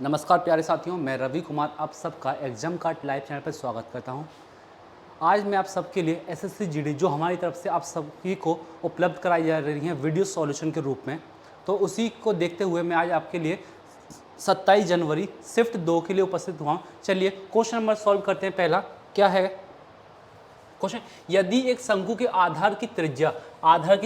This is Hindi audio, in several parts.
नमस्कार प्यारे साथियों, मैं रवि कुमार आप सबका एग्जाम कार्ड लाइव चैनल पर स्वागत करता हूं। आज मैं आप सबके लिए एसएससी जीडी जो हमारी तरफ से आप सभी को उपलब्ध कराई जा रही है वीडियो सॉल्यूशन के रूप में, तो उसी को देखते हुए मैं आज आपके लिए 27 जनवरी शिफ्ट 2 के लिए उपस्थित हुआ हूँ। चलिए क्वेश्चन नंबर सॉल्व करते हैं। पहला क्या है क्वेश्चन, यदि एक शंकु के आधार की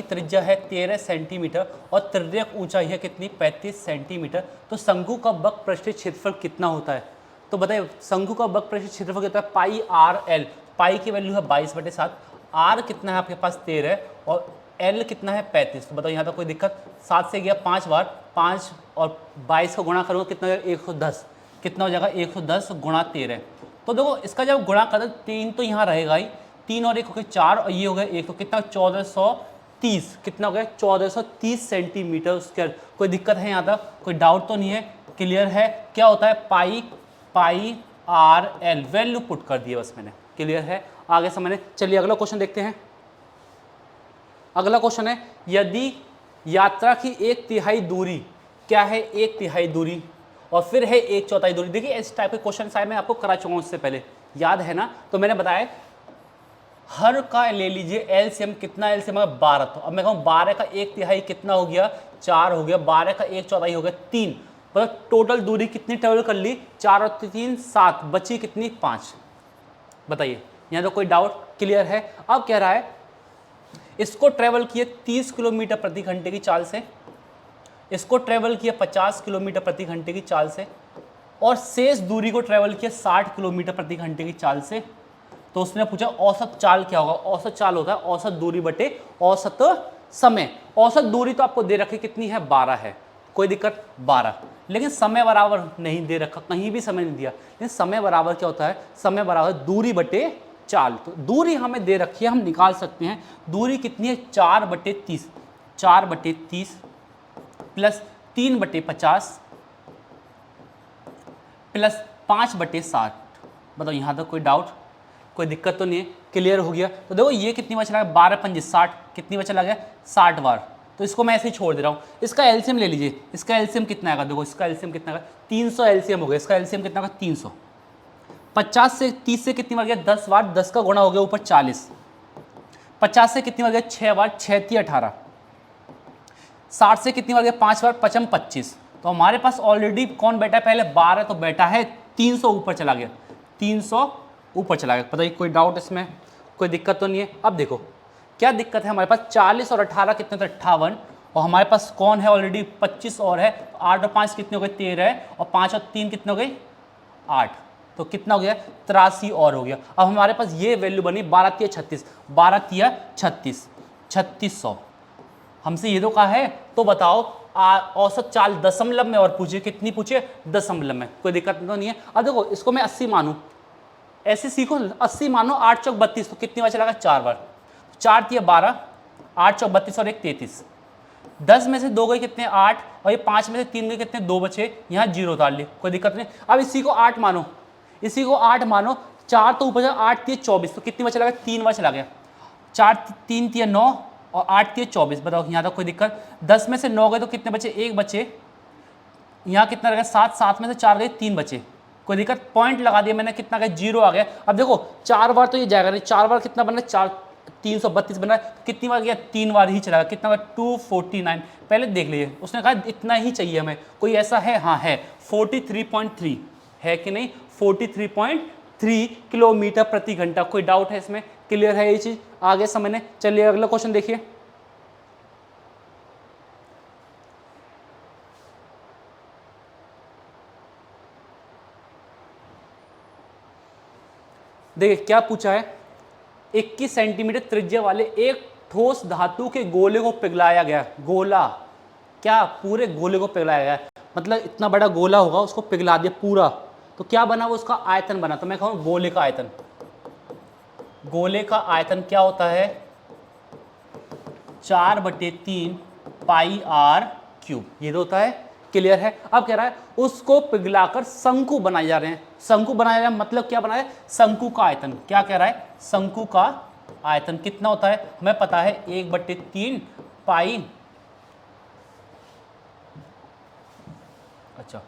त्रिज्या है 13 सेंटीमीटर और तिर्यक ऊंचाई है कितनी 35 सेंटीमीटर, तो शंकु का वक्र पृष्ठीय क्षेत्रफल कितना होता है? तो बताइए शंकु का वक्र पृष्ठीय क्षेत्रफल कितना है? पाई आर एल। पाई की वैल्यू है 22/7, आर कितना है आपके पास 13 और एल कितना है 35। तो बताओ यहाँ तक कोई दिक्कत? 7 से गया 5 बार, 5 और 22 को गुणा करूँगा कितना हो जाएगा 110। कितना हो जाएगा 110 गुणा 13। तो देखो इसका जब गुणा करें 3 तो यहाँ रहेगा ही, 3 और 1 हो गए 4 और ये हो गया 1, तो कितना 1430। कितना हो गया 1430 सेंटीमीटर स्क्वायर। कोई दिक्कत है यहाँ तक? कोई डाउट तो नहीं है? क्लियर है? क्या होता है पाई आर एल, वैल्यू पुट कर दिया बस मैंने। क्लियर है? आगे समझने। चलिए अगला क्वेश्चन देखते हैं। अगला क्वेश्चन है, यदि यात्रा की 1/3 दूरी क्या है? 1/3 दूरी और फिर है 1/4 दूरी। देखिए इस टाइप के क्वेश्चन शायद मैं आपको करा चुका हूं इससे पहले, याद है ना? तो मैंने बताया हर का ले लीजिए एलसीएम। कितना एलसीएम है? 12। तो अब मैं कहूँ 12 का 1/3 कितना हो गया? 4 हो गया। 12 का 1/4 हो गया 3। मतलब टोटल दूरी कितनी ट्रेवल कर ली? 4 और 3 7, बची कितनी? 5। बताइए यहाँ तो कोई डाउट? क्लियर है? अब कह रहा है इसको ट्रेवल किए 30 किलोमीटर प्रति घंटे की चाल से, इसको ट्रेवल किया 50 किलोमीटर प्रति घंटे की चाल से और शेष दूरी को ट्रेवल किया 60 किलोमीटर प्रति घंटे की चाल से। तो उसने पूछा औसत चाल क्या होगा? औसत चाल होता है औसत दूरी बटे औसत समय। औसत दूरी तो आपको दे रखी कितनी है? 12 है। कोई दिक्कत? 12। लेकिन समय बराबर नहीं दे रखा, कहीं भी समय नहीं दिया। लेकिन समय बराबर क्या होता है? समय बराबर दूरी बटे चाल। तो दूरी हमें दे रखी है, हम निकाल सकते हैं। दूरी कितनी है? 4/30। 4/30 प्लस 3/50 प्लस 5/60। बताओ यहाँ तक कोई डाउट? कोई दिक्कत तो नहीं है? क्लियर हो गया? तो देखो ये कितनी बार चला गया? 12×5 60। कितनी बार चला गया? 60 बार। तो इसको मैं ऐसे ही छोड़ दे रहा हूँ। इसका एलसीएम ले लीजिए। इसका एलसीएम कितना आएगा? देखो इसका एलसीएम कितना आएगा? 300 एलसीएम हो गया। इसका एलसीएम कितना आएगा? 300। 50 से 30 से कितनी बार गया? 10 बार। 10 का गुणा हो गया ऊपर 40। 50 से कितनी बार गया? 6 बार। 6 × 18। 60 से कितनी बार गया? 5 बार। 5 × 25। तो हमारे पास ऑलरेडी कौन बैठा है? पहले 12 तो बैठा है, 300 ऊपर चला गया। 300 ऊपर चला गया। बताइए कोई डाउट इसमें? कोई दिक्कत तो नहीं है? अब देखो क्या दिक्कत है हमारे पास? 40 और 18 कितने? तो 58। और हमारे पास कौन है ऑलरेडी? 25 और है। 8 और 5 कितने हो गए? 13 है। और 5 और 3 कितने हो गए? 8। तो कितना हो गया? 83 और हो गया। अब हमारे पास ये वैल्यू बनी 12 × 36। 12 × 36 3600। हमसे ये तो कहा है, तो बताओ औसत चाल दशमलव में और पूछिए कितनी? पूछिए दशमलव में। कोई दिक्कत तो नहीं है? अब देखो इसको मैं 80 मानूं, ऐसे सीखो 80 मानो। 8 × 32 तो कितनी बार चला? 4 बार। 4 × 12, 8 × 32 और 1 33। 10 में से 2 गए कितने? 8 और ये 5 में से 3 गए कितने? 2 बचे। यहाँ 0 उतार लिए। कोई दिक्कत नहीं? अब इसी को 8 मानो, इसी को 8 मानो। 4 तो ऊपर 8 × 24 तो कितनी बार चला गया? 3 बार चला गया। 4 3 × 9 और 8 × 24। बताओ यहाँ तक कोई दिक्कत? 10 में से 9 गए तो कितने बचे? 1 बचे। यहाँ कितना रहेगा? 7। 7 में से 4 गए, 3 बचे। कोई दिक्कत? पॉइंट लगा दिया मैंने, कितना गया? 0 आ गया। अब देखो 4 बार तो ये जाएगा नहीं। 4 बार कितना बना? 4 332 बना। कितनी बार गया? 3 बार ही चला। कितना बार? 249। पहले देख लीजिए, उसने कहा इतना ही चाहिए हमें। कोई ऐसा है? हाँ है। 43.3 है कि नहीं? 43.3 किलोमीटर प्रति घंटा। कोई डाउट है इसमें? क्लियर है ये चीज? आगे समझने। चलिए अगला क्वेश्चन देखिए। देखिए क्या पूछा है? 21 सेंटीमीटर त्रिज्या वाले एक ठोस धातु के गोले को पिघलाया गया। गोला क्या? पूरे गोले को पिघलाया गया। मतलब इतना बड़ा गोला होगा, उसको पिघला दिया पूरा, तो क्या बना? वो उसका आयतन बना। तो मैं कहूँ गोले का आयतन। गोले का आयतन क्या होता है? 4/3 पाई आर क्यूब। ये तो होता है। क्लियर है? अब कह रहा है उसको पिघलाकर शंकु बनाए जा रहे हैं। शंकु बनाया जा, मतलब क्या बनाया? शंकु का आयतन। क्या कह रहा है? शंकु का आयतन कितना होता है? हमें पता है 1/3 पाई। अच्छा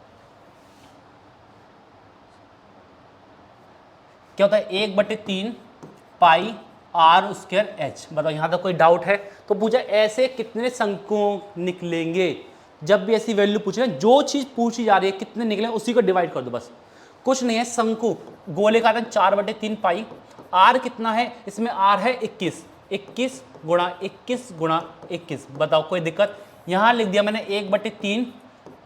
क्या होता है 1/3 पाई आर स्क्वायर एच। बताओ यहाँ तक कोई डाउट है? तो पूछा ऐसे कितने शंकुओं निकलेंगे। जब भी ऐसी वैल्यू पूछे ना, जो चीज़ पूछी जा रही है कितने निकले उसी को डिवाइड कर दो बस, कुछ नहीं है। शंकु गोले का 4/3 पाई, आर कितना है इसमें? आर है 21, 21 गुणा 21 गुणा 21। बताओ कोई दिक्कत? यहाँ लिख दिया मैंने 1/3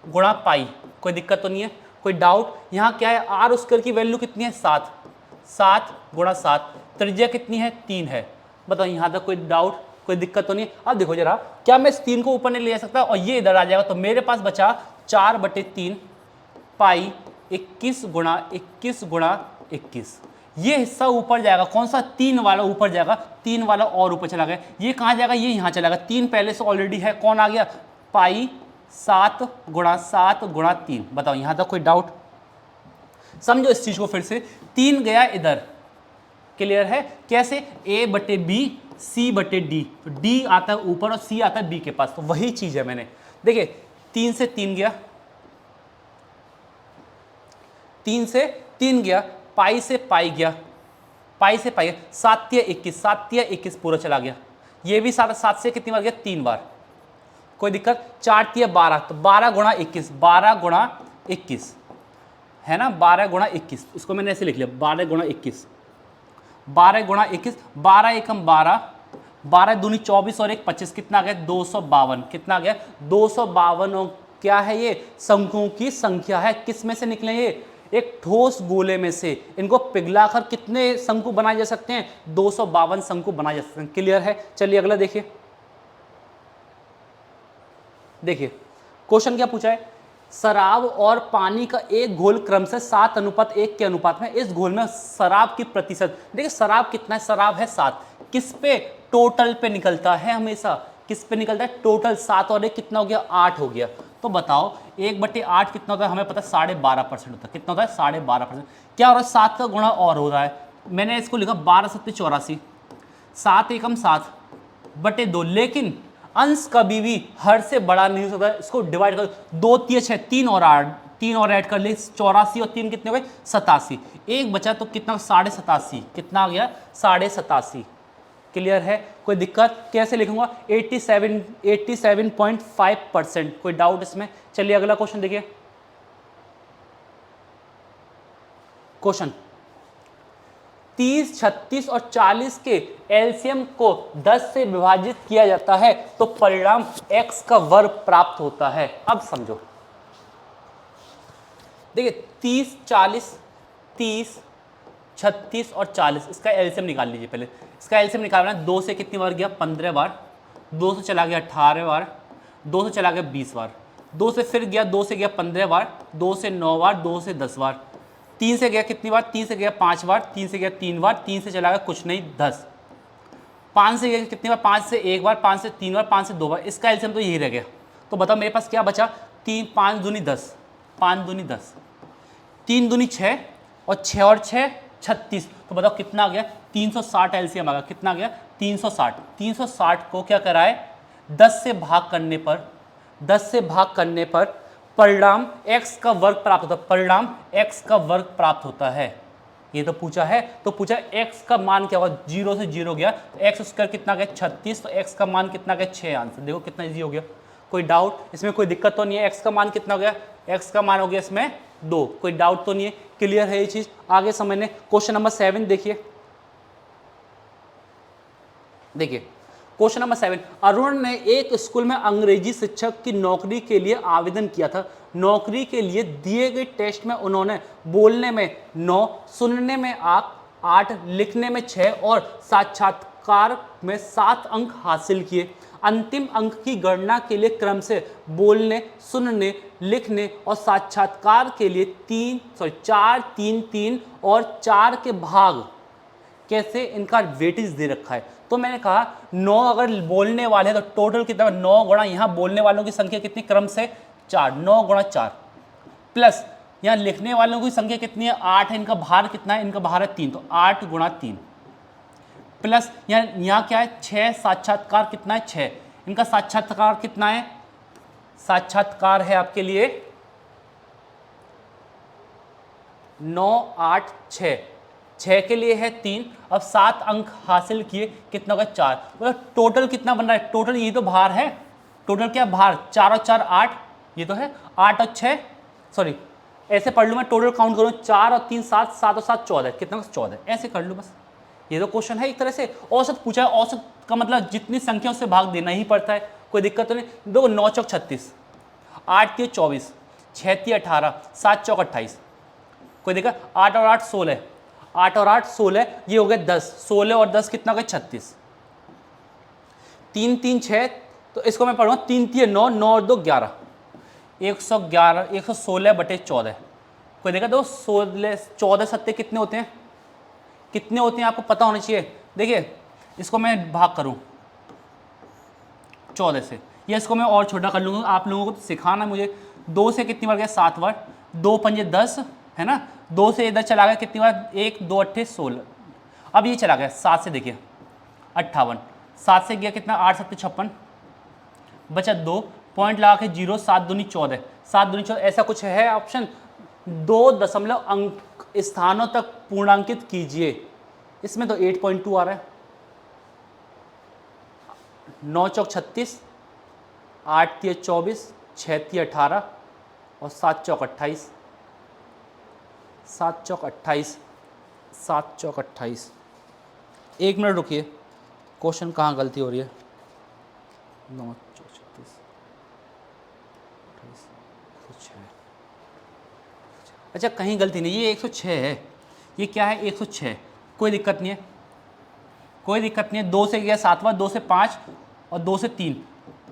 गुणा पाई, कोई दिक्कत तो नहीं है? कोई डाउट? यहाँ क्या है, आर स्क्वायर की वैल्यू कितनी है? 7, 7 गुणा 7, त्रिज्या कितनी है? 3 है। बताओ यहाँ तक कोई डाउट, कोई दिक्कत तो नहीं है? अब देखो जरा, क्या मैं इस 3 को ऊपर नहीं ले जा सकता और ये इधर आ जाएगा? तो मेरे पास बचा 4/3 पाई 21 गुणा 21 गुणा 21। ये हिस्सा ऊपर जाएगा, कौन सा? 3 वाला ऊपर जाएगा, 3 वाला और ऊपर चला गया। ये कहाँ जाएगा? ये यहाँ चला गया। 3 पहले से ऑलरेडी है, कौन आ गया? पाई 7 गुणा 7 गुणा 3। बताओ यहाँ तक कोई डाउट? समझो इस चीज को फिर से, 3 गया इधर, क्लियर है? कैसे? A/B C/D, तो D आता है ऊपर और C आता है B के पास, तो वही चीज है। मैंने देखिए 3 से 3 गया, 3 से 3 गया, पाई से पाई गया, पाई से पाई, 7 तिया 21, 7 तिया 21 पूरा चला गया। ये भी 7 से कितनी बार गया? 3 बार, कोई दिक्कत? 4 तिया 12, तो 12 गुणा 21, 12 गुणा 21 है ना, 12 गुणा 21। इसको मैंने ऐसे लिख लिया 12 गुणा 21, 12 गुणा 21, 12 एकम 12, 12 दूनी 24 और 1 25, कितना आ गया? 252। कितना आ गया? 252। क्या है ये? शंकुओं की संख्या है। किस में से निकले ये? एक ठोस गोले में से। इनको पिघलाकर कितने शंकु बनाए जा सकते हैं? 252 शंकु बनाए जा सकते हैं। क्लियर है? चलिए अगला देखिए। देखिए क्वेश्चन क्या पूछा है, शराब और पानी का एक घोल क्रम से 7:1 के अनुपात में, इस घोल में शराब की प्रतिशत, देखिए शराब कितना है? शराब है 7, किस पे? टोटल पे निकलता है हमेशा। किस पे निकलता है? टोटल। 7 और 1 कितना हो गया? 8 हो गया। तो बताओ 1/8 कितना होता है? हमें पता है 12.5% होता है। कितना होता है? 12.5%। क्या हो रहा है? 7 का गुणा और हो रहा है। मैंने इसको लिखा 12 7 84, 7 एकम 7/2, लेकिन अंश कभी भी हर से बड़ा नहीं हो सकता। इसको डिवाइड कर, 2 तिया 6, 3 और 8, 3 और ऐड कर ले, 84 और 3 कितने हो गए? 87। एक बचा तो कितना? 87.5। कितना आ गया? 87.5। क्लियर है? कोई दिक्कत? कैसे लिखूंगा? 87.5%। कोई डाउट इसमें? चलिए अगला क्वेश्चन देखिए। क्वेश्चन 30, 36 और 40 के एलसीएम को 10 से विभाजित किया जाता है तो परिणाम x का वर्ग प्राप्त होता है। अब समझो, देखिए 30, 40, 30, 36 और 40, इसका एलसीएम निकाल लीजिए। पहले इसका एलसीएम निकालना है। 2 से कितनी बार गया? 15 बार, 2 से चला गया 18 बार, 2 से चला गया 20 बार, 2 से फिर गया, 2 से गया 15 बार, 2 से 9 बार, 2 से 10 बार, 3 से गया कितनी बार? 3 से गया 5 बार, 3 से गया 3 बार, 3 से चला गया कुछ नहीं 10, 5 से गया कितनी बार? 5 से 1 बार, 5 से 3 बार, 5 से 2 बार। इसका एलसीएम तो यही रह गया। तो बताओ मेरे पास क्या बचा? 3, 5 दूनी 10, 5 दूनी 10, 3 दूनी 6 और 6 और 6 36। तो बताओ कितना आ गया? 360 एलसीएम आ गया। कितना आ गया? 360। 360 को क्या कराए? 10 से भाग करने पर, 10 से भाग करने पर परिणाम x का वर्ग प्राप्त होता है। परिणाम x का वर्ग प्राप्त होता है। ये तो पूछा है। तो पूछा x का मान क्या होगा? 0 से 0 गया तो एक्स स्क्वायर कितना गया? 36। तो x का मान कितना गया? 6। आंसर देखो कितना इजी हो गया। कोई डाउट इसमें? कोई दिक्कत तो नहीं है? x का मान कितना हो गया? x का मान हो गया इसमें 2। कोई डाउट तो नहीं है? क्लियर है ये चीज? आगे समझने। क्वेश्चन नंबर 7 देखिए। देखिए क्वेश्चन नंबर 7, अरुण ने एक स्कूल में अंग्रेजी शिक्षक की नौकरी के लिए आवेदन किया था। नौकरी के लिए दिए गए टेस्ट में उन्होंने बोलने में 9, सुनने में 8, लिखने में 6 और साक्षात्कार में 7 अंक हासिल किए। अंतिम अंक की गणना के लिए क्रम से बोलने, सुनने, लिखने और साक्षात्कार के लिए 4, 3, 3 और 4 के भाग कैसे इनका वेटेज दे रखा है। तो मैंने कहा 9 अगर बोलने वाले हैं तो टोटल कितना? 9 गुणा यहाँ बोलने वालों की संख्या कितनी? क्रम से 4, 9 गुणा 4, प्लस यहाँ लिखने वालों की संख्या कितनी है? 8 है। इनका भार कितना है? इनका भार है 3, तो 8 गुणा 3, प्लस यहाँ क्या है? 6। साक्षात्कार कितना है? 6। इनका साक्षात्कार कितना है? साक्षात्कार है आपके लिए 9, 8, 6। 6 के लिए है 3, अब 7 अंक हासिल किए, कितना होगा 4, मतलब टोटल कितना बन रहा है, टोटल ये तो भार है, टोटल क्या भार, 4 और 4 8, ये तो है 8 और 6, सॉरी ऐसे पढ़ लूँ मैं, टोटल काउंट करूँ 4 और 3 7, 7 और 7 14, कितना 14, ऐसे कर लूँ बस। ये तो क्वेश्चन है एक तरह से, औसत पूछा है, औसत का मतलब जितनी संख्या उससे भाग देना ही पड़ता है, कोई दिक्कत तो नहीं। देखो 9 चौक 36, 8 3 24, 6 3 18, 7 चौक 28, कोई दिक्कत, 8 और 8 16, 8 और 8 16, ये हो गए 10, 16 और 10 कितना हो गया 36, 3 3 6, तो इसको मैं पढ़ूँगा 3 3 9, 9 और 2 11, 111, 116 बटे 14, कोई देखा दो 16 14 सत्ते कितने होते हैं, कितने होते हैं आपको पता होना चाहिए। देखिए इसको मैं भाग करूं 14 से, या इसको मैं और छोटा कर लूँगा, आप लोगों को तो सिखाना मुझे। 2 से कितनी बार गया 7 बार, 2 पंजे 10 है ना, 2 से इधर चला गया कितनी बार, 1 2 8 16, अब ये चला गया 7 से, देखिए 58, 7 से गया कितना 8 7 56, बचा 2, पॉइंट लगा के 0, 7 दूनी 14, 7 दूनी 14, ऐसा कुछ है ऑप्शन, 2 दशमलव अंक स्थानों तक पूर्णांकित कीजिए, इसमें तो 8.2 आ रहा है। 9 चौक 36, 8 3 24, 6 3 18 और 7 चौक 28, 7 चौक 28, 7 चौक 28। 1 मिनट रुकिए, क्वेश्चन कहाँ गलती हो रही है, 9 चौक 36, 28, 106, अच्छा कहीं गलती नहीं, ये 106 है, ये क्या है 106, कोई दिक्कत नहीं है, कोई दिक्कत नहीं है। 2 से गया 7 बार, 2 से 5 और 2 से 3,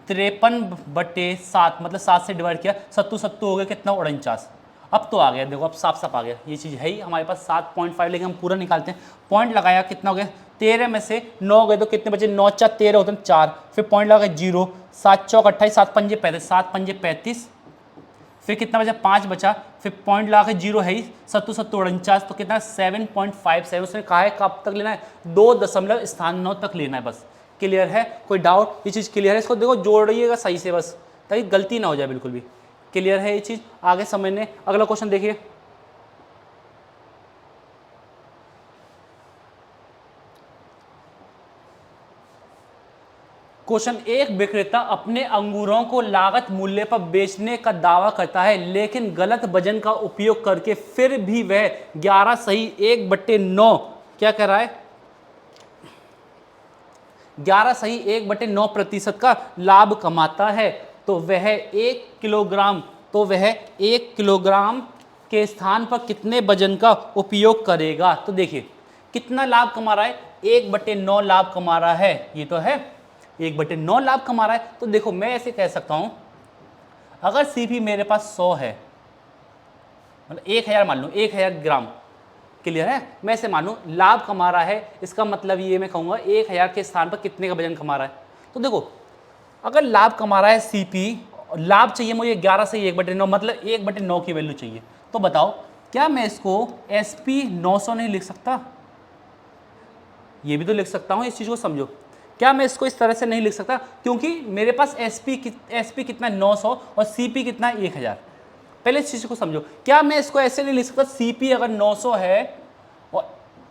53 बटे 7, मतलब 7 से डिवाइड किया, 7 7 हो गया कितना 49, अब तो आ गया, देखो अब साफ साफ आ गया, ये चीज़ है ही हमारे पास 7.5, लेकिन हम पूरा निकालते हैं, पॉइंट लगाया कितना हो गया, 13 में से 9 गए तो कितने बचे, 9 4 13 होते हैं 4, फिर पॉइंट लगा 0, 7 चौक 28, 7 पंजे 35, 7 पंजे 35, फिर कितना बचा 5 बचा, फिर पॉइंट लगा के 0 है ही, 7 7 49, तो कितना 7.57, उसने कहा है कब तक लेना है, 2 दशमलव स्थानों तक लेना है बस। क्लियर है, कोई डाउट, ये चीज़ क्लियर है, इसको देखो जोड़िएगा सही से बस, ताकि गलती ना हो जाए बिल्कुल भी। क्लियर है ये चीज़, आगे समझने। अगला क्वेश्चन देखिए, क्वेश्चन 1, विक्रेता अपने अंगूरों को लागत मूल्य पर बेचने का दावा करता है, लेकिन गलत वजन का उपयोग करके फिर भी वह 11 सही 1/9 क्या कह रहा है, 11 सही 1/9% का लाभ कमाता है, तो वह 1 किलोग्राम, तो वह 1 किलोग्राम के स्थान पर कितने वजन का उपयोग करेगा। तो देखिए कितना लाभ कमा रहा है, 1/9 लाभ कमा रहा है, ये तो है 1/9 लाभ कमा रहा है। तो देखो मैं ऐसे कह सकता हूं, अगर सीपी मेरे पास 100 है, मतलब 1000 मान लो, 1000 ग्राम, क्लियर है, मैं ऐसे मानूं लाभ कमा रहा है, इसका मतलब ये मैं कहूँगा 1000 के स्थान पर कितने का वजन कमा रहा है। तो देखो अगर लाभ कमा रहा है सीपी, लाभ चाहिए मुझे 11 से 1/9, मतलब 1/9 की वैल्यू चाहिए, तो बताओ क्या मैं इसको SP 900 नहीं लिख सकता, ये भी तो लिख सकता हूँ, इस चीज़ को समझो, क्या मैं इसको इस तरह से नहीं लिख सकता, क्योंकि मेरे पास SP कितना 900 और CP कितना 1000, पहले इस चीज़ को समझो, क्या मैं इसको ऐसे नहीं लिख सकता, CP अगर 900 है और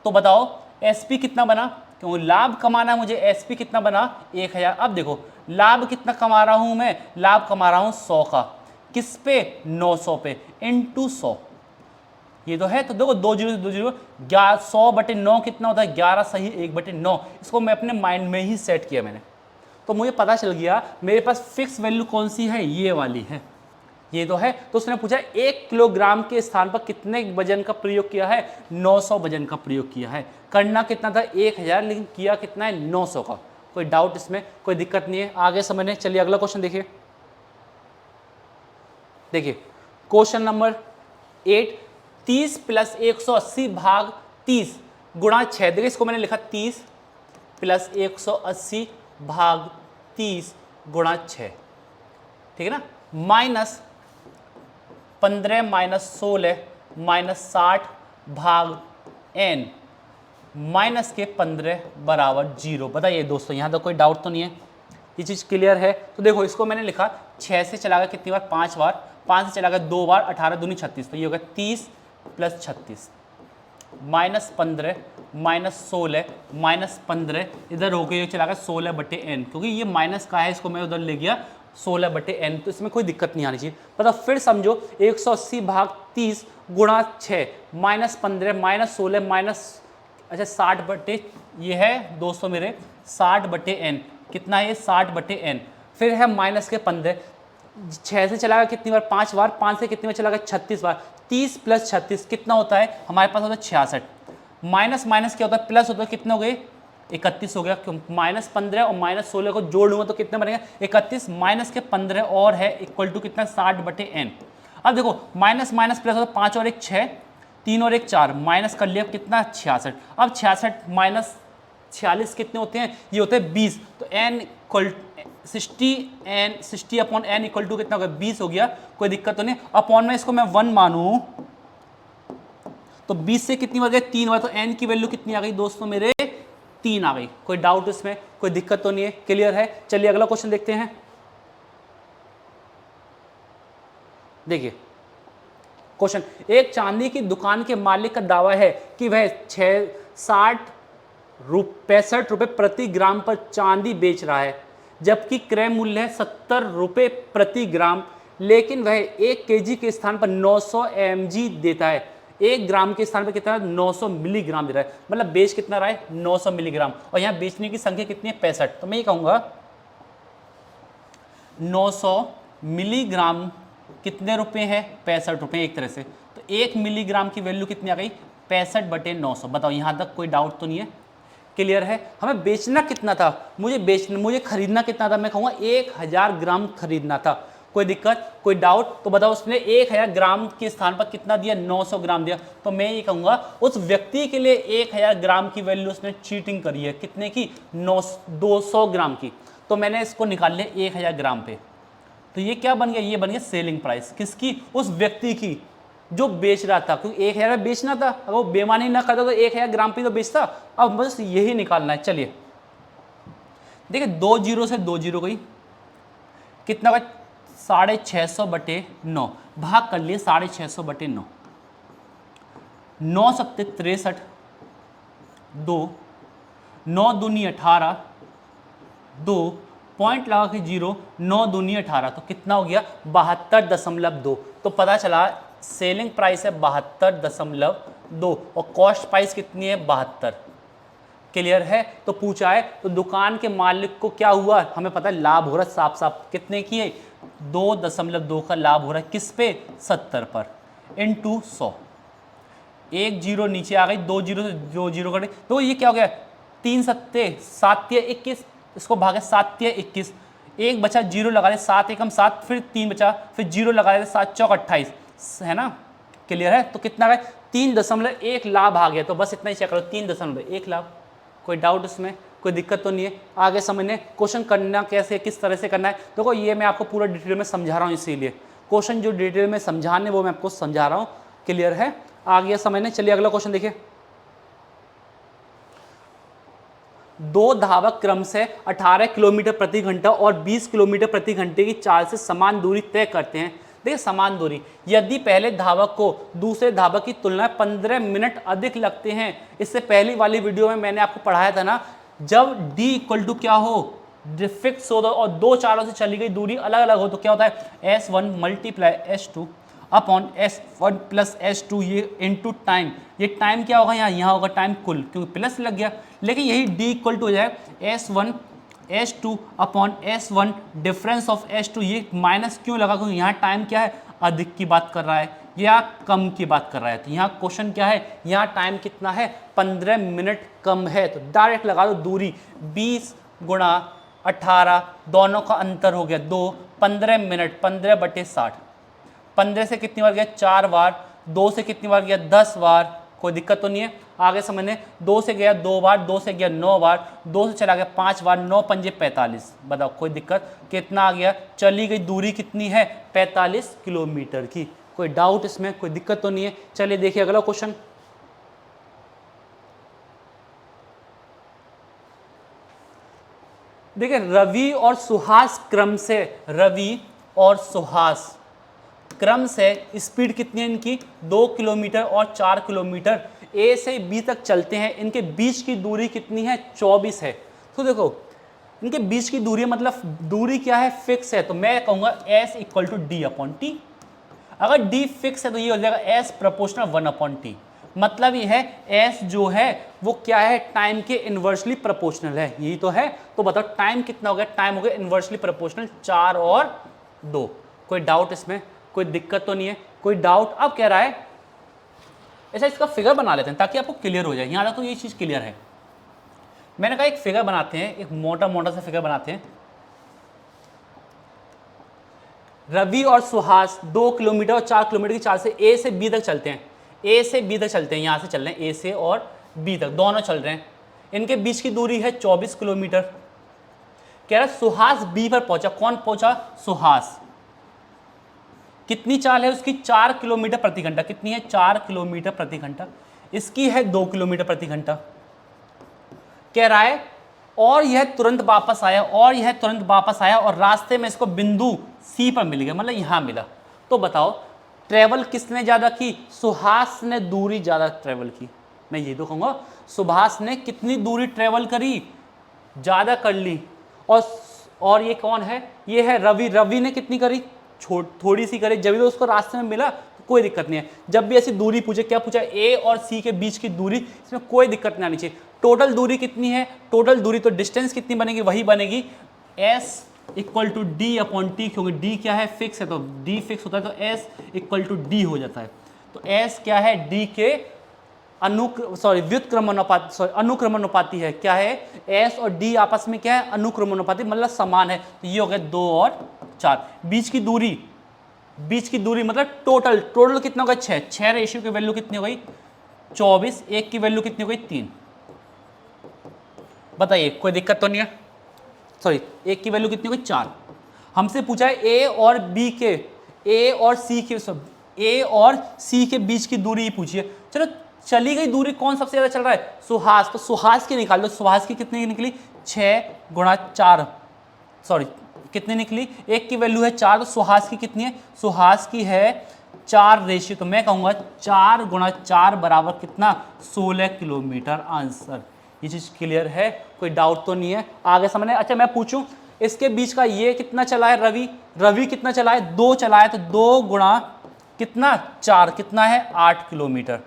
तो बताओ SP कितना बना, क्योंकि लाभ कमाना मुझे, SP कितना बना 1000। अब देखो लाभ कितना कमा रहा हूँ मैं, लाभ कमा रहा हूँ 100 का, किस पे 900 पे, इंटू 100, ये तो है, तो देखो 2 0 2 0, 100/9 कितना होता है, 11 सही 1/9, इसको मैं अपने माइंड में ही सेट किया मैंने, तो मुझे पता चल गया मेरे पास फिक्स वैल्यू कौन सी है, ये वाली है, ये तो है। तो उसने पूछा 1 किलोग्राम के स्थान पर कितने वजन का प्रयोग किया है, 900 वजन का प्रयोग किया है, करना कितना था 1000, लेकिन किया कितना है 900 का। कोई डाउट इसमें, कोई दिक्कत नहीं है, आगे समझने। चलिए अगला क्वेश्चन देखिए, देखिए क्वेश्चन नंबर 8, 30 + 180 भाग 30 गुणा 6, देखिए इसको मैंने लिखा 30 + 180 भाग 30 गुणा 6, ठीक है ना, -15 - 16 -60 भाग n -15 = 0। बताइए दोस्तों, यहाँ तक कोई डाउट तो नहीं है, ये चीज़ क्लियर है। तो देखो इसको मैंने लिखा 6 से चला गया कितनी बार, 5 बार, 5 से चला गया 2 बार, 18 दूनी 36, तो ये होगा 30 + 36, -15 -16 -15 इधर होके ये चला गया 16/n, क्योंकि ये माइनस का है इसको मैं उधर ले गया 16/n, तो इसमें कोई दिक्कत नहीं आनी चाहिए। पता फिर समझो 180 भाग 30 गुणा 6 -15 -16 माइनस अच्छा 60 ये है दोस्तों मेरे 60/n, कितना है ये 60/n, फिर है माइनस के 15, 6 से चला गया कितनी बार 5 बार, 5 से कितनी बार चला गया 36 बार, 30 + 36 कितना होता है हमारे पास होता है 66, माइनस माइनस क्या होता है प्लस होता है, कितने हो गए 31 हो गया, -15 और -16 को जोड़ लूंगा तो कितने बनेगा 31 माइनस के 15 और है इक्वल टू कितना 60/n। अब देखो माइनस माइनस प्लस होता है 5 और 1 6, 3 और 1 4, माइनस कर लिया कितना 66, अब 66 माइनस 46 कितने होते हैं ये होते हैं 20, तो n equal 60/n equal to कितना हो गया 20 हो गया, कोई दिक्कत तो नहीं। अपॉन में इसको मैं 1 मानूं तो 20 से कितनी बार गया 3 बार, तो n की वैल्यू कितनी आ गई दोस्तों मेरे 3 आ गई, कोई डाउट इसमें, कोई दिक्कत तो नहीं है, क्लियर है। चलिए अगला क्वेश्चन देखते हैं। देखिए क्वेश्चन, एक चांदी की दुकान के मालिक का दावा है कि वह 65 रुपए प्रति ग्राम पर चांदी बेच रहा है, जबकि क्रय मूल्य है 70 रुपए प्रति ग्राम, लेकिन वह 1 kg के स्थान पर 900 mg देता है, 1 ग्राम के स्थान पर कितना 900 मिलीग्राम दे रहा है, मतलब बेच कितना रहा है 900 मिलीग्राम, और यहाँ बेचने की संख्या कितनी है 65, तो मैं ये कहूँगा 900 मिलीग्राम कितने रुपए है 65 रुपए एक तरह से, तो 1 मिलीग्राम की वैल्यू कितनी आ गई 65/900। बताओ यहाँ तक कोई डाउट तो नहीं है, क्लियर है। हमें बेचना कितना था, मुझे खरीदना कितना था, मैं कहूँगा 1000 ग्राम खरीदना था, कोई दिक्कत कोई डाउट तो बताओ। उसने 1000 ग्राम के स्थान पर कितना दिया 900 ग्राम दिया, तो मैं ये कहूँगा उस व्यक्ति के लिए 1000 ग्राम की वैल्यू उसने चीटिंग करी है, कितने की 200 ग्राम की, तो मैंने इसको निकाल लिया 1000 ग्राम पे, तो ये क्या बन गया ये बन गया सेलिंग प्राइस, किसकी उस व्यक्ति की जो बेच रहा था, क्योंकि 1000 में बेचना था, अगर वो बेईमानी ना करता तो 1000 ग्राम पे तो बेचता। अब बस यही निकालना है। चलिए देखिए 2 जीरो से 2 जीरो गई, कितना का 650/9 भाग कर लिए 650/9, 9 सत्ते 63, 2 9 दूनी 18, 2 पॉइंट लगा के 0, 9 दूनी 18, तो कितना हो गया 72.2, तो पता चला सेलिंग प्राइस है 72.2 और कॉस्ट प्राइस कितनी है 72, क्लियर है। तो पूछा है तो दुकान के मालिक को क्या हुआ, हमें पता है लाभ हो रहा है साफ साफ, कितने की है 2.2 का लाभ हो रहा है, किस पे 70 पर, इनटू 100, 1 जीरो नीचे आ गई, 2 जीरो से 2 जीरो कटे, तो ये क्या हो गया 3 सत्ते 7 21, इसको भागे 7 21, एक बचा जीरो लगा दे 7 एकम 7, फिर 3 बचा, फिर जीरो लगा दे 7 चौक 28 है ना, क्लियर है। तो कितना है 3.1 लाभ आ गया, तो बस इतना ही चेक करो 3.1 लाभ, कोई डाउट इसमें, कोई दिक्कत तो नहीं है। आगे समझने क्वेश्चन करना कैसे किस तरह से करना है, देखो ये मैं आपको पूरा डिटेल में समझा रहा हूँ, इसीलिए क्वेश्चन जो डिटेल में समझाने वो मैं आपको समझा रहा हूँ, क्लियर है। आगे समझने, चलिए अगला क्वेश्चन देखिए। 2 धावक क्रम से 18 किलोमीटर प्रति घंटा और 20 किलोमीटर प्रति घंटे की चाल से समान दूरी तय करते हैं। देखिए समान दूरी, यदि पहले धावक को दूसरे धावक की तुलना में 15 मिनट अधिक लगते हैं, इससे पहली वाली वीडियो में मैंने आपको पढ़ाया था ना, जब d इक्वल टू क्या हो फिक्स हो और 2 चालों से चली गई दूरी अलग अलग हो, तो क्या होता है S1 × S2 upon S1 + S2, ये इनटू टाइम, ये टाइम क्या होगा यहाँ होगा टाइम कुल, क्योंकि प्लस लग गया, लेकिन यही d इक्वल टू हो जाए S1 S2 upon S1 difference of S2, ये माइनस क्यों लगा, क्योंकि यहाँ टाइम क्या है अधिक की बात कर रहा है या कम की बात कर रहा है, तो यहाँ क्वेश्चन क्या है, यहाँ टाइम कितना है 15 मिनट कम है, तो डायरेक्ट लगा दो दूरी 20 × 18, दोनों का अंतर हो गया 2, 15 मिनट 15/60, 15 से कितनी बार गया 4 बार, 2 से कितनी बार गया 10 बार, कोई दिक्कत तो नहीं है। आगे समझने 2 से गया 2 बार, 2 से गया 9 बार, 2 से चला गया 5 बार, 9 पंजे 45, बताओ कोई दिक्कत, कितना आ गया, चली गई दूरी कितनी है 45 किलोमीटर की, कोई डाउट इसमें, कोई दिक्कत तो नहीं है। चलिए देखिए अगला क्वेश्चन। देखिए रवि और सुहास क्रम से, रवि और सुहास क्रम से स्पीड कितनी है इनकी 2 किलोमीटर और 4 किलोमीटर ए से बी तक चलते हैं, इनके बीच की दूरी कितनी है, 24 है। तो देखो इनके बीच की दूरी मतलब दूरी क्या है, फिक्स है, तो मैं कहूंगा s equal to D upon T. अगर d फिक्स है तो ये हो जाएगा s प्रोपोर्शनल 1 अपॉन टी। मतलब ये है s जो है वो क्या है, टाइम के इन्वर्सली प्रोपोर्शनल है, यही तो है। तो बताओ टाइम कितना हो गया, टाइम हो गया इन्वर्सली प्रोपोर्शनल 4 और 2। कोई डाउट इसमें, कोई दिक्कत तो नहीं है, कोई डाउट? अब कह रहा है ऐसा इसका फिगर बना लेते हैं ताकि आपको क्लियर हो जाए। यहाँ तक तो ये चीज़ क्लियर है। मैंने कहा एक फिगर बनाते हैं, एक मोटा मोटा सा फिगर बनाते हैं। रवि और सुहास 2 किलोमीटर और 4 किलोमीटर की चाल से ए से बी तक चलते हैं। ए से बी तक चलते हैं, यहाँ से चल रहे हैं ए से और बी तक, दोनों चल रहे हैं। इनके बीच की दूरी है 24 किलोमीटर। कह रहा है सुहास बी पर पहुंचा। कौन पहुंचा? सुहास। कितनी चाल है उसकी? 4 किलोमीटर प्रति घंटा। कितनी है? 4 किलोमीटर प्रति घंटा। इसकी है 2 किलोमीटर प्रति घंटा। कह रहा है और यह तुरंत वापस आया, और यह तुरंत वापस आया और रास्ते में इसको बिंदु सी पर मिल गया, मतलब यहां मिला। तो बताओ ट्रेवल किसने ज्यादा की? सुहास ने दूरी ज्यादा ट्रेवल की। मैं ये तो कहूंगा सुभाष ने कितनी दूरी ट्रेवल करी? ज्यादा कर ली। और ये कौन है? ये है रवि। रवि ने कितनी करी? थोड़ी सी करी, जब भी तो उसको रास्ते में मिला, तो कोई दिक्कत नहीं है। जब भी ऐसी दूरी पूछे, क्या पूछा? ए और सी के बीच की दूरी, इसमें कोई दिक्कत नहीं आनी चाहिए। टोटल दूरी कितनी है? टोटल दूरी तो डिस्टेंस कितनी बनेगी, वही बनेगी s equal to D upon T, क्योंकि d क्या है? फिक्स है, तो d फिक्स होता है तो s इक्वल टू डी हो जाता है। तो s क्या है? d के अनुक्रमानुपाती है। क्या है? s और d आपस में क्या है? अनुक्रमानुपाती, मतलब समान है। तो ये हो गया 2 और 4। बीच की दूरी मतलब टोटल कितना होगा? 6। 6 रेशियो की वैल्यू कितनी हो गई? 24। 1 की वैल्यू कितनी हो गई? 3। बताइए कोई दिक्कत तो नहीं है? सॉरी, 1 की वैल्यू कितनी हो गई? 4। हमसे पूछा है ए और सी के बीच की दूरी पूछिए। चलो चली गई दूरी कौन सबसे ज्यादा चल रहा है? सुहास। तो सुहास की निकाल लो। सुहास की कितनी निकली? 6 गुणा 4, सॉरी कितनी निकली? 1 की वैल्यू है 4, तो सुहास की कितनी है? सुहास की है 4 रेशियो। तो मैं कहूंगा 4 गुणा 4 बराबर कितना? 16 किलोमीटर आंसर। ये चीज क्लियर है? कोई डाउट तो नहीं है? आगे समझने? अच्छा मैं पूछूं इसके बीच का ये कितना चला है? रवि कितना चला है? 2 चला है, तो 2 गुणा कितना? 4, कितना है? 8 किलोमीटर।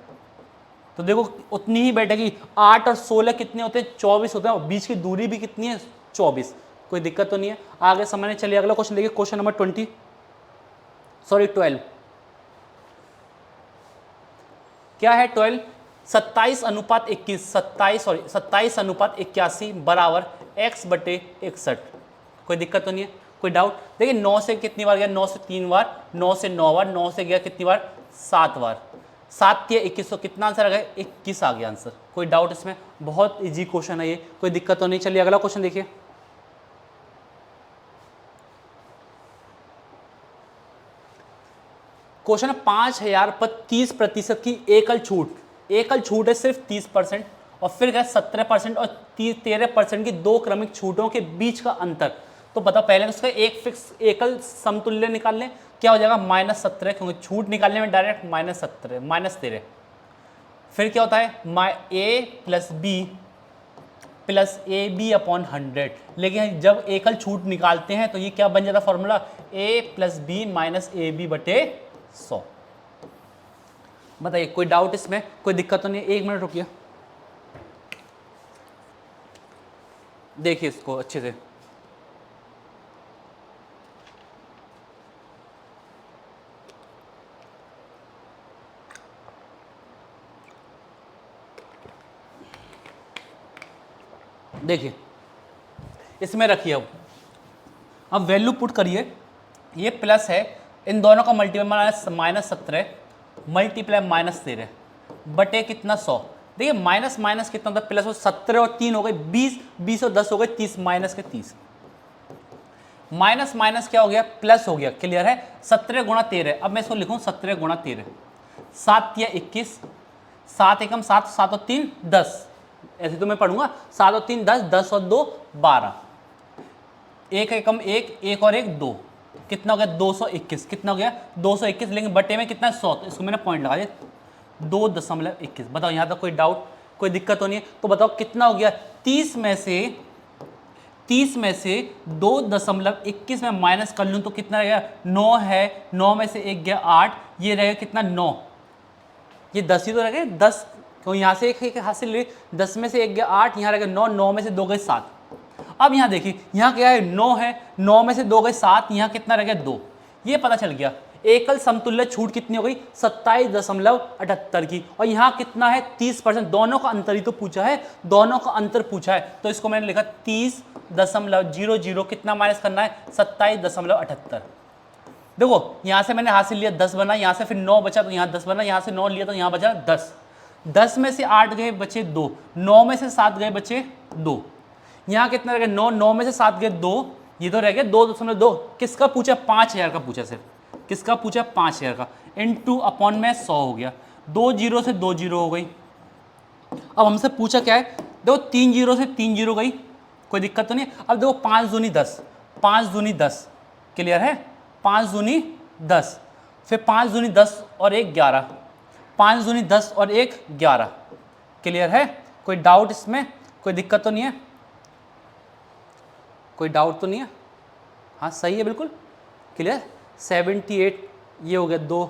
तो देखो उतनी ही बैठेगी। 8 और 16 कितने होते हैं? 24 होते हैं। और बीच की दूरी भी कितनी है? 24। कोई दिक्कत तो नहीं है? आगे समझने चलिए। अगला क्वेश्चन देखिए, क्वेश्चन नंबर 12। क्या है 12? 27:21 बराबर x/61। कोई दिक्कत तो नहीं है? कोई डाउट? देखिए 9 से कितनी बार गया? 9 से 3 बार, 9 से 9 बार, 9 से गया कितनी बार? 7 बार। 7 या 21, तो कितना आंसर आ गया? 21 आ गया आंसर। कोई डाउट इसमें? बहुत इजी क्वेश्चन है ये, कोई दिक्कत तो नहीं। चलिए अगला क्वेश्चन देखिए। क्वेश्चन है 5000 पर 30% की एकल छूट है सिर्फ 30%, और फिर क्या 17% और 13% की 2 क्रमिक छूटों के बीच का अंतर। तो बताओ पहले उसका एक फिक्स एकल समतुल्य निकाल लें। क्या हो जाएगा? -17, क्योंकि छूट निकालने में डायरेक्ट -13। फिर क्या होता है? a plus B plus A B upon 100। लेकिन जब एकल छूट निकालते हैं तो ये क्या बन जाता formula? a plus B minus A B बटे 100। बताइए कोई डाउट इसमें? कोई दिक्कत तो नहीं? 1 मिनट रुकिए, देखिए इसको अच्छे से। देखिए इसमें रखिए। अब वैल्यू पुट करिए। ये प्लस है, इन दोनों का मल्टीप्लाई -17 मल्टीप्लाई -13 बटे कितना? 100। देखिए माइनस माइनस कितना होता है? प्लस हो 17 और 3 हो गए 20, 20 और 10 हो गए 30, माइनस के 30। माइनस माइनस क्या हो गया? प्लस हो गया। क्लियर है? 17 गुणा 13। अब मैं इसको लिखूं 17 गुणा 13। 7 या 21, 7 एकम 7, 7 और 3 10। ऐसे तो मैं पढ़ूंगा 7 और 3 10, 10 और 2 12। 1 एकम 1, 1 और 1 2, कितना हो गया? 221। कितना हो गया? 221। लेकिन बटे में कितना? 100, तो इसको मैंने पॉइंट लगा दिया। 2.21। बताओ यहाँ तक कोई डाउट, कोई दिक्कत तो नहीं है? तो बताओ कितना हो गया? 30 में से 2.21 में माइनस कर लूँ तो कितना रहेगा? 9 है, 9 में से 1 गया 8, ये रहेगा कितना? 9। ये 10 ही तो रहेगा, 10 क्यों? यहाँ से एक हासिल ले, 10 में से 1 गया 8, यहाँ रहेगा 9, 9 में से 2 गए 7। अब यहाँ देखिए, यहाँ क्या है? 9 है, 9 में से 2 गए 7, यहाँ कितना रह गया? 2। ये पता चल गया। एकल समतुल्य छूट कितनी हो गई? 27.78 की। और यहाँ कितना है? 30%। दोनों का अंतर ही तो पूछा है, दोनों का अंतर पूछा है, तो इसको मैंने लिखा 30.00। कितना माइनस करना है? 27.78। देखो यहाँ से मैंने हासिल लिया 10 बना, यहाँ से फिर 9 बचा तो यहाँ 10 बना, यहाँ से 9 लिया तो यहाँ बचा 10। 10 में से 8 गए बचे 2, 9 में से 7 गए बचे 2। यहाँ कितना रह गया? 9, 9 में से 7 गए 2, ये तो रह गया 2.2। किसका पूछा? 5000 का पूछा। सिर्फ किसका पूछा? 5000 का। इनटू अपॉन में 100 हो गया। 2 जीरो से 2 जीरो हो गई। अब हमसे पूछा क्या है? देखो 3 जीरो से 3 जीरो गई, कोई दिक्कत तो नहीं। अब देखो 5 दूनी 10, 5 दूनी 10, क्लियर है? 5 दूनी 10, फिर 5 दूनी 10 और 1 11, 5 दूनी 10 और 1 11, क्लियर है? कोई डाउट इसमें? कोई दिक्कत तो नहीं है? कोई डाउट तो नहीं है? हाँ सही है, बिल्कुल क्लियर। 78, ये हो गया 2,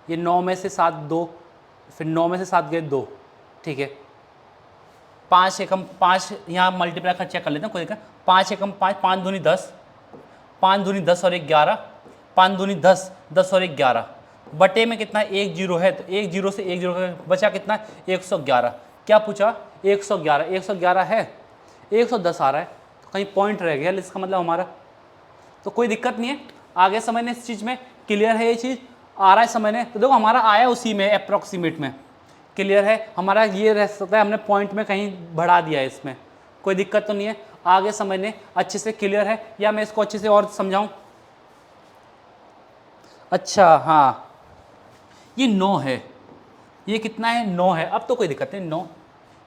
ये 9 में से 7 2, फिर 9 में से 7 गए 2, ठीक है। 5 एकम 5, यहाँ मल्टीप्लाई कर चेक कर लेते हैं, कोई दिक्कत? 5 एकम 5, 5 दूनी 10, 5 दूनी 10 और 1 11, 5 दूनी 10, 10 और 1 11, बटे में कितना? 1 जीरो है, तो 1 जीरो से 1 जीरो बचा कितना? 111। क्या पूछा? 111। 111 है, 110 आ रहा है, तो कहीं पॉइंट रह गया इसका मतलब हमारा। तो कोई दिक्कत नहीं है, आगे समझने इस चीज़ में, क्लियर है? ये चीज़ आ रहा है समझने? तो देखो हमारा आया उसी में, अप्रॉक्सीमेट में, क्लियर है? हमारा ये रह सकता है, हमने पॉइंट में कहीं बढ़ा दिया है इसमें, कोई दिक्कत तो नहीं है? आगे समझने अच्छे से, क्लियर है? या मैं इसको अच्छे से और समझाऊं? अच्छा हाँ, ये 9 है, ये कितना है? 9 है। अब तो कोई दिक्कत नहीं, 9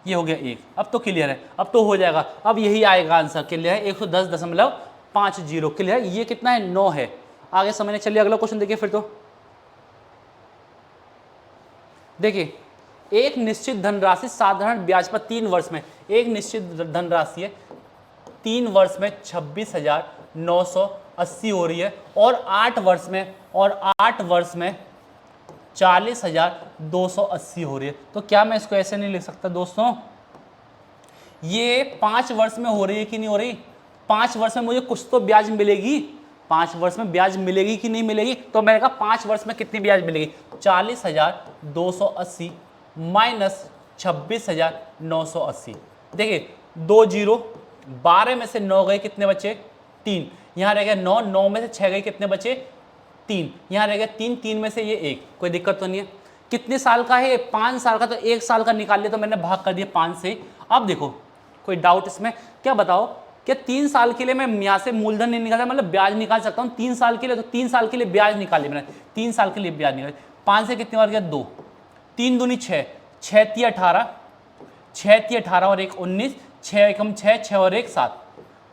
ये हो गया 1, अब तो क्लियर है, अब तो हो जाएगा। अब यही आएगा आंसर, क्लियर है? 110.50, क्लियर है? ये कितना है? 9 है। आगे समझने चलिए, अगला क्वेश्चन देखिए फिर। तो देखिए, एक निश्चित धनराशि साधारण ब्याज पर 3 वर्ष में, एक निश्चित धनराशि है 3 वर्ष में 26,980 हो रही है, और 8 वर्ष में 40,280 हो रही है। तो क्या मैं इसको ऐसे नहीं लिख सकता दोस्तों? ये 5 वर्ष में हो रही है कि नहीं हो रही? 5 वर्ष में मुझे कुछ तो ब्याज मिलेगी, 5 वर्ष में ब्याज मिलेगी कि नहीं मिलेगी? तो मैंने कहा 5 वर्ष में कितनी ब्याज मिलेगी? 40,280 माइनस 26,980। देखिए 2 जीरो, 12 में से 9 गए, कितने बचे? 3। यहाँ रह गया 9, 9 में से 6 गए, कितने बचे? 3। यहाँ रह गया 3, 3 में से ये 1, कोई दिक्कत तो नहीं है? कितने साल का है? 5 साल का। तो 1 साल का निकाल लिया, तो मैंने भाग कर दिया 5 से। अब देखो कोई डाउट इसमें? क्या बताओ, क्या 3 साल के लिए मैं यहाँ से मूलधन नहीं निकालता, मतलब ब्याज निकाल सकता हूँ 3 साल के लिए? तो 3 साल के लिए ब्याज निकाली मैंने, 3 साल के लिए ब्याज निकाली। 5 से कितनी बार गया? 2, 3 दूनी 6, 6 × 18, 6 × 18 और 1 19, 6 एकम 6, 6 और 1 7,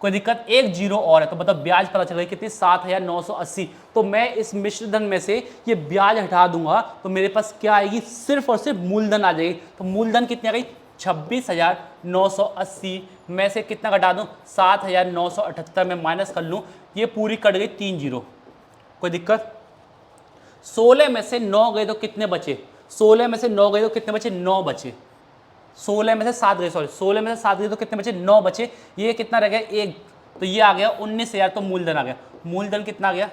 कोई दिक्कत? 1 जीरो और है, तो बताओ ब्याज पता चल गई कितनी? 7,980। तो मैं इस मिश्र धन में से ये ब्याज हटा दूंगा, तो मेरे पास क्या आएगी? सिर्फ और सिर्फ मूलधन आ जाएगी। तो मूलधन कितनी आ गई? 26,980 में से कितना घटा दूं? 7,978 में माइनस कर लूं, ये पूरी कट गई 3 जीरो, कोई दिक्कत? 16 में से 9 गए तो कितने बचे? 16 में से 9 गए तो कितने बचे? 9 बचे। 16 में से 7 गए, सॉरी 16 में से 7 गए तो कितने बचे? 9 बचे। ये कितना रह गया? 1, तो ये आ गया 19,000। तो मूलधन आ गया, मूलधन कितना आ गया?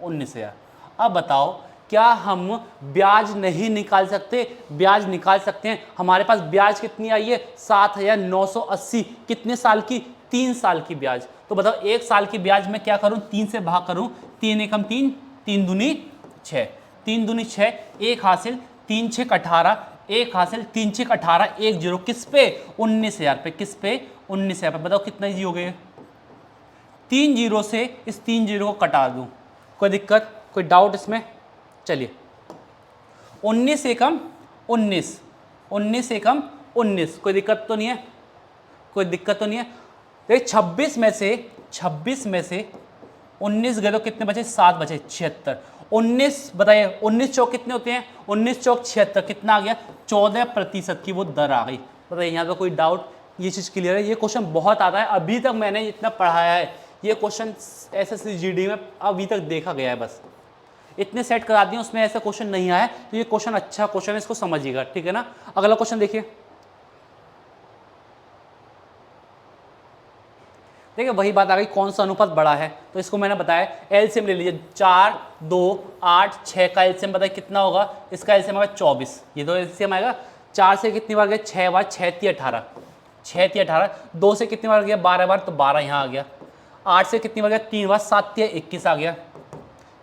19,000। अब बताओ, क्या हम ब्याज नहीं निकाल सकते? ब्याज निकाल सकते हैं। हमारे पास ब्याज कितनी आई है? 7,980। कितने साल की? 3 साल की ब्याज। तो बताओ 1 साल की ब्याज में क्या करूं? 3 से भाग करूं, 3 एकम 3, 3 दूनी 6, 3 दूनी 6, 1 हासिल, 3 6 18, 1 हासिल, 3 6 18, 1 जीरो, किस पे? 19,000 पे। किस पे? 19,000 पे। बताओ कितना जी हो गए? 3 जीरो से इस 3 जीरो को कटा दूं, कोई दिक्कत? कोई डाउट इसमें? चलिए 19 एकम 19, 19 एकम 19, कोई दिक्कत तो नहीं है? कोई दिक्कत तो नहीं है? देखिए 26 में से 19 गए तो कितने बचे? 7 बचे, 76। 19 बताइए 19 चौक कितने होते हैं, 19 चौक 76, कितना आ गया 14% की वो दर आ गई। बताइए यहाँ पे कोई डाउट, ये चीज़ क्लियर है। ये क्वेश्चन बहुत आता है, अभी तक मैंने इतना पढ़ाया है, ये क्वेश्चन एसएससी जीडी में अभी तक देखा गया है, बस इतने सेट करा दिए, उसमें ऐसा क्वेश्चन नहीं आया। तो ये क्वेश्चन अच्छा क्वेश्चन है, इसको समझिएगा, ठीक है ना। अगला क्वेश्चन देखिए, देखिए वही बात आ गई, कौन सा अनुपात बड़ा है, तो इसको मैंने बताया एलसीएम ले लीजिए, 4 2 8 6 का एलसीएम बताइए कितना होगा, इसका एलसीएम आएगा 24, ये तो एलसीएम आएगा। 4 से कितनी बार गया, 6 बार, 6 3 18, 6 3 18, 2 से कितनी बार गया 12 बार, तो 12 यहाँ आ गया। 8 से कितनी बार गया 3 बार, 7 3 21 आ गया।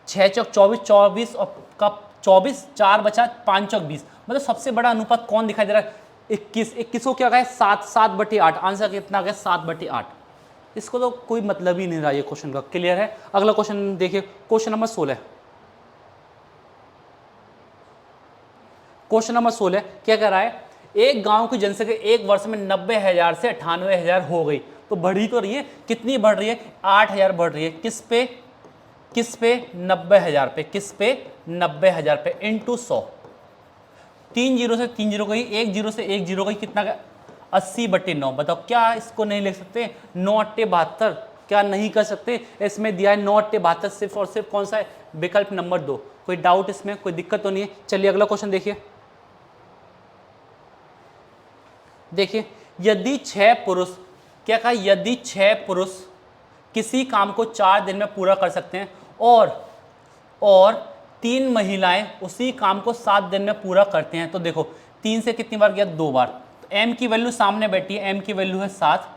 6 चौक 24, 24 और का 24, 4 बचा, 5 चौक 20, मतलब सबसे बड़ा अनुपात कौन दिखाई दे रहा है, 21। 21 को क्या गया 7, 7/8, आंसर कितना आ गया 7/8। इसको तो कोई मतलब ही नहीं रहा ये क्वेश्चन का, क्लियर है। अगला क्वेश्चन देखिए, क्वेश्चन नंबर 16। क्वेश्चन नंबर 16 क्या कह रहा है, एक गांव की जनसंख्या एक वर्ष में 90,000 से 98,000 हो गई, तो बढ़ी तो रही है, कितनी बढ़ रही है 8,000 बढ़ रही है, किस पे 90,000 पे, किस पे 90,000 पे इंटू 100, 3 जीरो से 3 जीरो गई, 1 जीरो से 1 जीरो गई, कितना गया 80/9। बताओ क्या इसको नहीं लिख सकते, 9/72, क्या नहीं कर सकते, इसमें दिया है 9/72, सिर्फ और सिर्फ कौन सा है, विकल्प नंबर 2। कोई डाउट इसमें, कोई दिक्कत तो नहीं है। चलिए अगला क्वेश्चन देखिए, देखिए यदि 6 पुरुष, क्या कहा, यदि 6 पुरुष किसी काम को 4 दिन में पूरा कर सकते हैं और 3 महिलाएं उसी काम को 7 दिन में पूरा करते हैं, तो देखो 3 से कितनी बार गया 2 बार, तो m की वैल्यू सामने बैठी है, m की वैल्यू है 7,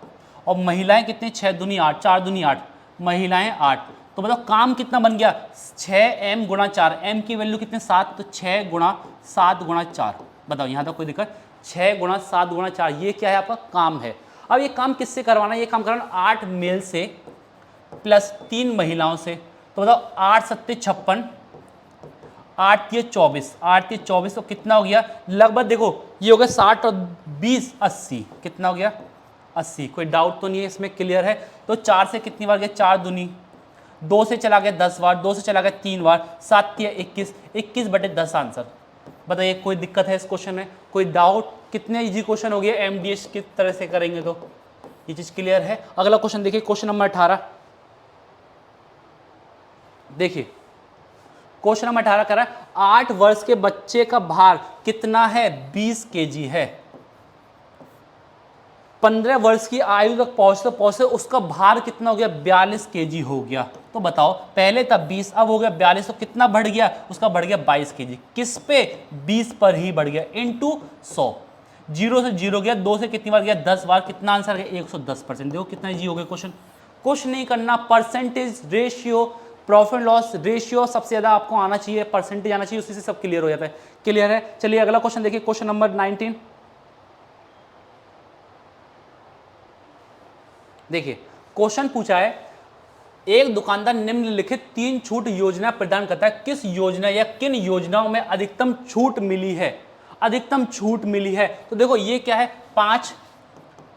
और महिलाएं कितनी 6 दूनी 8, 4 दूनी 8, महिलाएं 8, तो बताओ काम कितना बन गया 6m गुणा 4, m की वैल्यू कितने 7, तो 6 गुणा 7 गुणा 4। बताओ यहाँ तक कोई दिक्कत, 6 गुणा 7 गुणा 4, ये क्या है आपका काम है। अब ये काम किससे करवाना है, ये काम करवाना 8 मेल से प्लस 3 महिलाओं से, तो बताओ 8 सत्ते 56, 8 ये 24, 8 ये 24, तो कितना हो गया लगभग, देखो ये हो गया 60 और 20 80, कितना हो गया 80। कोई डाउट तो नहीं है इसमें, क्लियर है। तो 4 से कितनी बार गया 4 दूनी, 2 से चला गया 10 बार, 2 से चला गया 3 बार, 7 या 21, 21/10 आंसर। बताइए कोई दिक्कत है इस क्वेश्चन में, कोई डाउट, कितने इजी क्वेश्चन हो गया, एमडीएस किस तरह से करेंगे तो ये चीज क्लियर है। अगला क्वेश्चन देखिए, क्वेश्चन नंबर 18। देखिए क्वेश्चन नंबर 18 कह रहा है 8 वर्ष के बच्चे का भार कितना है 20 kg है, 15 वर्ष की आयु तक पहुंचते उसका भार कितना हो गया 42 kg हो गया। तो बताओ पहले था 20, अब हो गया 42, तो कितना बढ़ गया, उसका बढ़ गया 22 kg, किस पे 20 पर ही बढ़ गया, इंटू 100, 0 से 0 गया, 2 से कितनी बार गया 10 बार, कितना आंसर है 110%। देखो कितना इजी हो गया क्वेश्चन, कुछ नहीं करना, percentage ratio profit loss ratio सबसे ज्यादा आपको आना चाहिए, परसेंटेज आना चाहिए, उसी से सब क्लियर हो जाता है। क्लियर है। चलिए अगला क्वेश्चन देखिए, क्वेश्चन नंबर 19। देखिए क्वेश्चन पूछा है, एक दुकानदार निम्नलिखित 3 छूट योजना प्रदान करता है, किस योजना या किन योजनाओं में अधिकतम छूट मिली है, अधिकतम छूट मिली है। तो देखो ये क्या है 5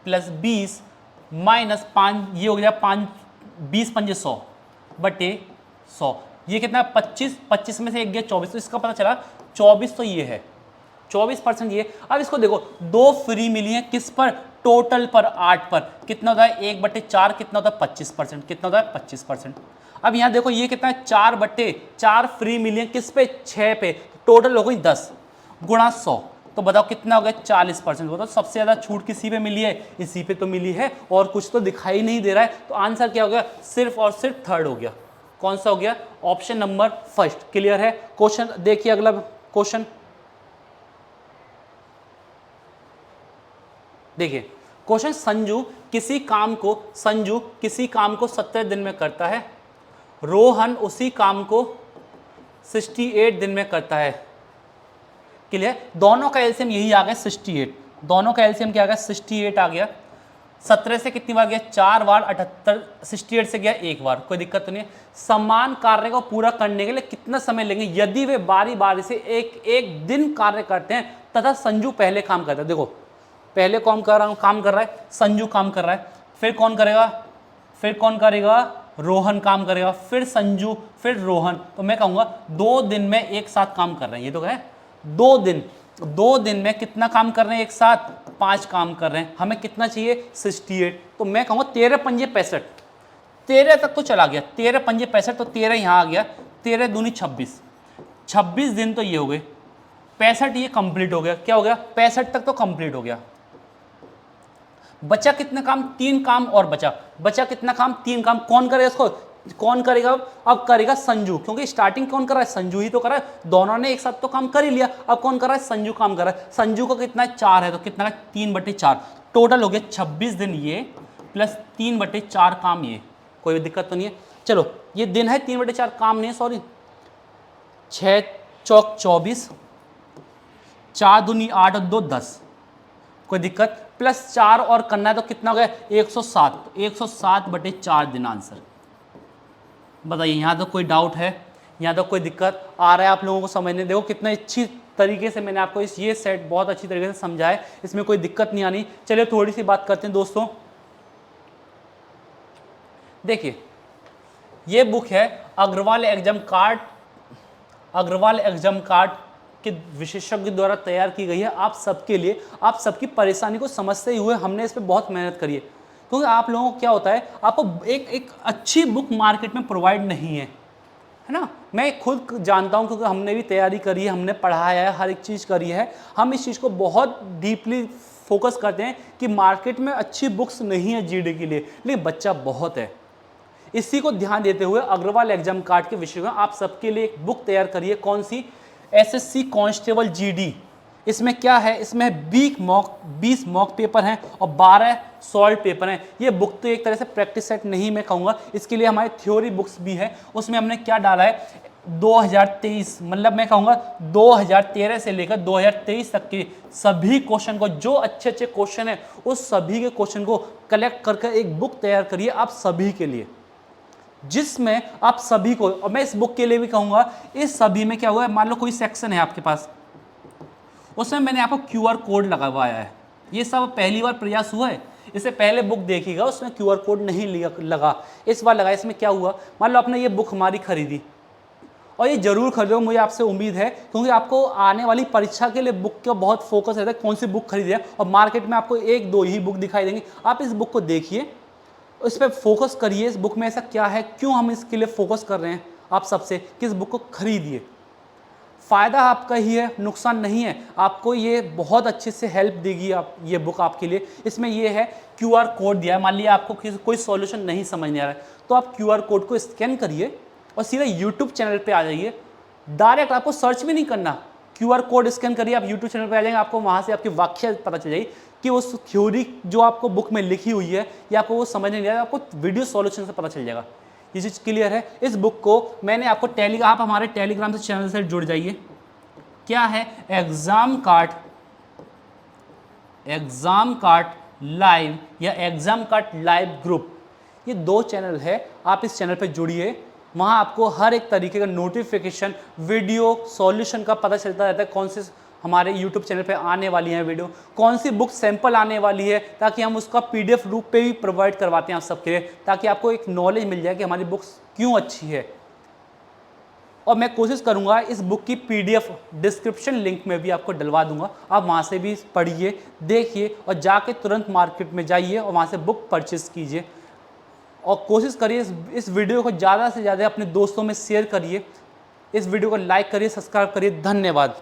+ 20 - 5, ये हो गया 5, 20 पंजे 100 बटे 100, ये कितना 25, 25 में से एक गया 24, तो इसका पता चला 24, तो ये है 24% ये। अब इसको देखो 2 फ्री मिली है, किस पर, टोटल पर 8 पर, कितना होता है 1/4, कितना होता है 25%, कितना होता है 25%। अब यहाँ देखो ये कितना है 4/4 फ्री मिली है, किस पे 6 पे, टोटल हो गई 10 गुणा 100, तो बताओ कितना हो गया 40%। बताओ सबसे ज्यादा छूट किसी पे मिली है, इसी पे तो मिली है, और कुछ तो दिखाई नहीं दे रहा है, तो आंसर क्या हो गया, सिर्फ और सिर्फ थर्ड हो गया। कौन सा हो गया, ऑप्शन नंबर फर्स्ट। क्लियर है। क्वेश्चन देखिए अगला क्वेश्चन, देखिए क्वेश्चन, संजू किसी काम को 70 दिन में करता है, रोहन उसी काम को 68 दिन में करता है। क्लियर, दोनों का एलसीएम यही आ गया 68, दोनों का एलसीएम क्या आ गया 68 आ गया। 17 से कितनी बार गया 4 बार, 78, 68 से गया 1 बार, कोई दिक्कत तो नहीं है। समान कार्य को पूरा करने के लिए कितना समय लेंगे यदि वे बारी बारी से एक दिन कार्य करते हैं तथा संजू पहले काम करता है। देखो पहले काम कर रहा है संजू, काम कर रहा है, फिर कौन करेगा रोहन काम करेगा, फिर संजू, फिर रोहन। तो मैं कहूँगा 2 दिन में एक साथ काम कर रहे हैं। ये तो है 2 दिन में कितना काम कर रहे हैं एक साथ, 5 काम कर रहे हैं। हमें कितना चाहिए 68। तो मैं कहूँगा 13 पंजे 65, 13 तक तो चला गया, 13 पंजे 65, तो 13 यहाँ आ गया, 13 दूनी 26, 26 दिन तो ये हो गए, 65 ये कंप्लीट हो गया। क्या हो गया 65 तक तो कंप्लीट हो गया। बचा कितना काम, 3 काम और बचा कितना काम, 3 काम। कौन करेगा इसको, कौन करेगा अब करेगा संजू, क्योंकि स्टार्टिंग कौन कर रहा है, संजू ही तो कर रहा है। दोनों ने एक साथ तो काम कर ही लिया, अब कौन कर रहा है, संजू काम कर रहा है। संजू को कितना है 4 है, तो कितना है 3/4, टोटल हो गया 26 दिन ये प्लस 3/4 काम ये। कोई दिक्कत तो नहीं है। चलो ये दिन है 3/4 काम नहीं है, सॉरी, 6 चौक 24, 4 दूनी 8 और 2 10, कोई दिक्कत, प्लस 4 और करना है तो कितना हो गया 107, तो 107/4 दिन आंसर। बताइए यहाँ तो कोई डाउट है, यहाँ तो कोई दिक्कत आ रहा है आप लोगों को समझने। देखो कितना अच्छी तरीके से मैंने आपको ये सेट बहुत अच्छी तरीके से समझा है, इसमें कोई दिक्कत नहीं आनी। चलिए थोड़ी सी बात करते हैं दोस्तों। देखिए ये बुक है अग्रवाल एग्जाम कार्ड के विशेषज्ञ द्वारा तैयार की गई है आप सबके लिए। आप सबकी परेशानी को समझते हुए हमने इस पर बहुत मेहनत करी है, क्योंकि आप लोगों को क्या होता है, आपको एक अच्छी बुक मार्केट में प्रोवाइड नहीं है ना। मैं खुद जानता हूं, क्योंकि हमने भी तैयारी करी है, हमने पढ़ाया है, हर एक चीज़ करी है। हम इस चीज़ को बहुत डीपली फोकस करते हैं कि मार्केट में अच्छी बुक्स नहीं है जीडी के लिए, लेकिन बच्चा बहुत है। इसी को ध्यान देते हुए अग्रवाल एग्जाम कार्ड के विषय में आप सबके लिए एक बुक तैयार करिए। कौन सी, एसएससी कांस्टेबल जीडी। इसमें क्या है, इसमें 20 मॉक पेपर हैं और 12 सॉल्व पेपर हैं। ये बुक तो एक तरह से प्रैक्टिस सेट नहीं मैं कहूँगा, इसके लिए हमारी थ्योरी बुक्स भी है। उसमें हमने क्या डाला है 2023, मतलब मैं कहूँगा 2013 से लेकर 2023 तक के सभी क्वेश्चन को, जो अच्छे अच्छे क्वेश्चन है उस सभी के क्वेश्चन को कलेक्ट करके एक बुक तैयार करिए आप सभी के लिए, जिसमें आप सभी को, और मैं इस बुक के लिए भी कहूँगा, इस सभी में क्या हुआ है, मान लो कोई सेक्शन है आपके पास, उसमें मैंने आपको QR कोड लगवाया है। ये सब पहली बार प्रयास हुआ है, इससे पहले बुक देखिएगा उसमें QR कोड नहीं लगा, इस बार लगा। इसमें क्या हुआ, मान लो आपने ये बुक हमारी खरीदी, और ये जरूर खरीदो, मुझे आपसे उम्मीद है, क्योंकि आपको आने वाली परीक्षा के लिए बुक का बहुत फोकस रहता है, कौन सी बुक खरीदी है, और मार्केट में आपको 1-2 ही बुक दिखाई देंगी। आप इस बुक को देखिए, इस पर फोकस करिए। इस बुक में ऐसा क्या है, क्यों हम इसके लिए फोकस कर रहे हैं आप सबसे कि इस बुक को खरीदिए। फ़ायदा आपका ही है, नुकसान नहीं है। आपको ये बहुत अच्छे से हेल्प देगी आप, ये बुक आपके लिए। इसमें ये है QR कोड दिया है, मान लिया आपको कोई सॉल्यूशन नहीं समझ में आ रहा है, तो आप QR कोड को स्कैन करिए और सीधा YouTube चैनल पे आ जाइए। डायरेक्ट आपको सर्च भी नहीं करना, QR कोड स्कैन करिए, आप YouTube चैनल पे आ जाएंगे, आपको वहाँ से आपकी व्याख्या पता चल जाएगी कि उस थ्योरी जो आपको बुक में लिखी हुई है या आपको वो समझ नहीं आएगा, आपको वीडियो सॉल्यूशन से पता चल जाएगा। ये चीज़ क्लियर है। इस बुक को मैंने आपको आप हमारे टेलीग्राम से चैनल से जुड़ जाइए। क्या है, एग्जाम कार्ड लाइव या एग्जाम कार्ड लाइव ग्रुप, ये 2 चैनल है। आप इस चैनल पे जुड़िए, वहाँ आपको हर एक तरीके का नोटिफिकेशन, वीडियो सॉल्यूशन का पता चलता रहता है, कौन से हमारे YouTube चैनल पे आने वाली हैं वीडियो, कौन सी बुक सैंपल आने वाली है, ताकि हम उसका PDF रूप पे भी प्रोवाइड करवाते हैं आप सबके लिए, ताकि आपको एक नॉलेज मिल जाए कि हमारी बुक्स क्यों अच्छी है। और मैं कोशिश करूंगा इस बुक की PDF डिस्क्रिप्शन लिंक में भी आपको डलवा दूंगा, आप वहाँ से भी पढ़िए, देखिए और जाके तुरंत मार्केट में जाइए और वहाँ से बुक परचेज कीजिए। और कोशिश करिए इस वीडियो को ज़्यादा से ज़्यादा अपने दोस्तों में शेयर करिए, इस वीडियो को लाइक करिए, सब्सक्राइब करिए। धन्यवाद।